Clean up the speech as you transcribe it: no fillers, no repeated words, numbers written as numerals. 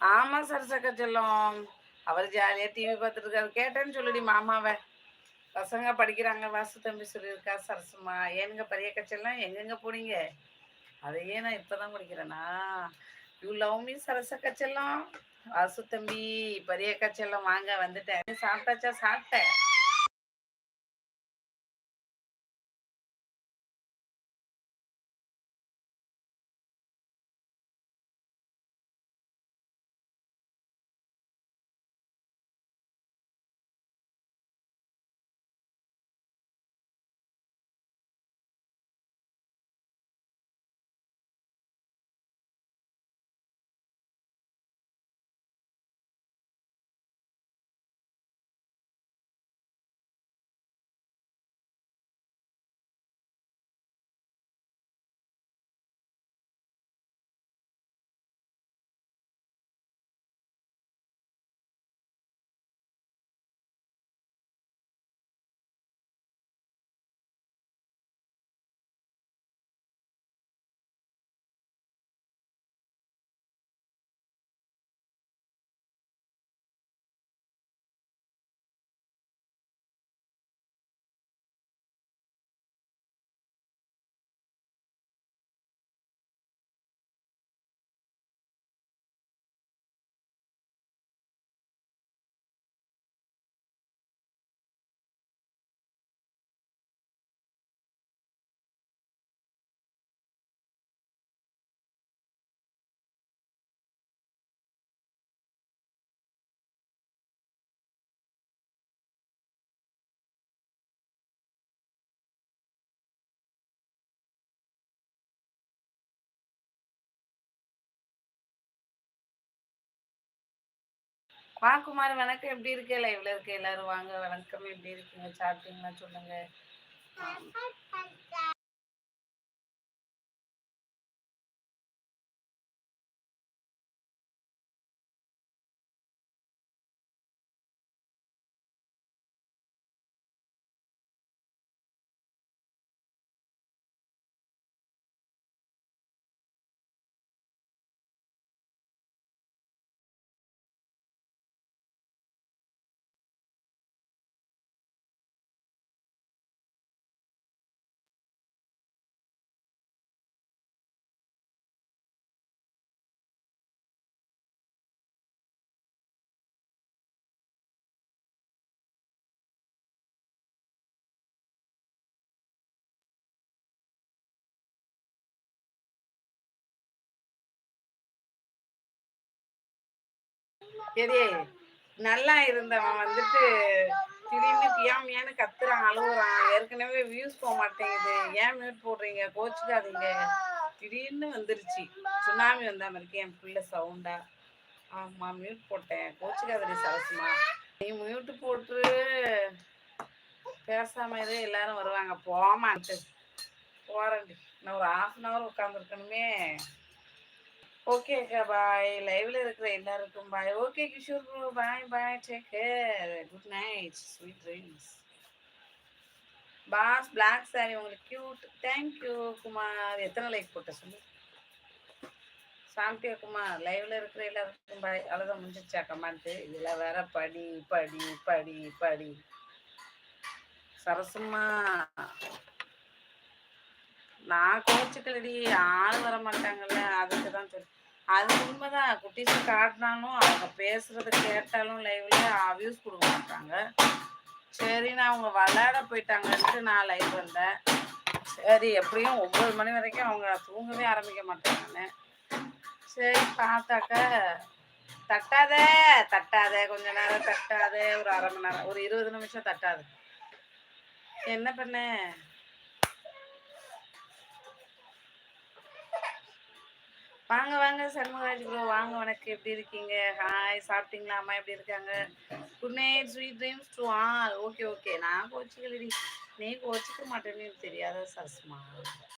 ஆமா சரசக்கா செல்லம். அவர் ஜாலியா டிவி பார்த்துட்டு இருக்காரு. கேட்டேன்னு சொல்லுடி மாமாவ. பசங்க படிக்கிறாங்க. வாசு தம்பி சொல்லியிருக்கா சரசுமா. ஏனுங்க பெரியக்கா செல்லம் எங்கெங்க போனீங்க? அதையே நான் இப்பதான் படிக்கிறேனா? யூ லவ் மீ சரசக்கா செல்லம். வாசு தம்பி பெரியக்கா செல்லம் வாங்க வந்துட்டேன். சாப்பிட்டாச்சா? சாப்பிட்டேன். வா குமார் வணக்கம். எப்படி இருக்க? லைவ்ல இருக்க எல்லாரும் வாங்க. வணக்கம். எப்படி இருக்கீங்க? சாப்பிட்டீங்களா? சொல்லுங்க. சரி, நல்லா இருந்தவன் வந்துட்டு திடீர்னு பியாமியான்னு கத்துறான், அழுகுறான். ஏற்கனவே வியூஸ் போக மாட்டேங்குது. ஏன் மியூட் போடுறீங்க? கோச்சுக்காதீங்க. திடீர்னு வந்துருச்சு. சுனாமி வந்த மாதிரி என் பிள்ளை சவுண்டா. ஆமா மியூட் போட்டேன். கோச்சுக்காதடி சரசுமா. நீ மியூட் போட்டு பேசாம இரு, எல்லாரும் வருவாங்க. போமான்ட்டு போறேன்டி. நான் ஒரு 1/2 உட்காந்துருக்கணுமே. ஓகே அக்கா பாய். லைவ்ல இருக்கிற எல்லாருக்கும் bye. Okay Kishore bro bye bye. Take care. Good night. Sweet dreams. Boss black sari உங்களுக்கு கியூட். தேங்க்யூ குமார். எத்தனை லைக் போட்ட சொல்லு. சாந்தியா குமார் லைவ்ல இருக்கிற எல்லாருக்கும் பாய். அவ்வளோதான் முடிஞ்சிச்சா கமெண்ட்? இதுல வேற படி படி படி படி. சரசுமா நான் கோச்சுக்கலடி. ஆள் வர மாட்டாங்கல்ல, அதுக்கு தான் சொல்லி. அது உண்மைதான். குட்டீஸ் காட்டினாலும் அவங்க பேசுறத கேட்டாலும் லைவ்ல வியூஸ் கொடுக்க மாட்டாங்க. சரி நான் அவங்க விளையாட போயிட்டாங்கன்ட்டு நான் லைவ் வந்தேன். சரி எப்படியும் 9 மணி வரைக்கும் அவங்க தூங்கவே ஆரம்பிக்க மாட்டாங்கன்னு சரி பார்த்தாக்க தட்டாத தட்டாத கொஞ்ச நேரம் தட்டாத. ஒரு 1/2 மணி நேரம், ஒரு 20 நிமிஷம் தட்டாது. என்ன பண்ண? வாங்க வாங்க சண்முகராஜ் ப்ரோ வாங்க. வணக்கம். எப்படி இருக்கீங்க? ஹாய். சாப்பிட்டீங்களா? அம்மா எப்படி இருக்காங்க? Good night. Sweet dreams to all. Okay okay. நான் கோச்சிக்கலடி. நீ கோச்சிக்க மாட்டேன்னு தெரியாத சரஸ்மா.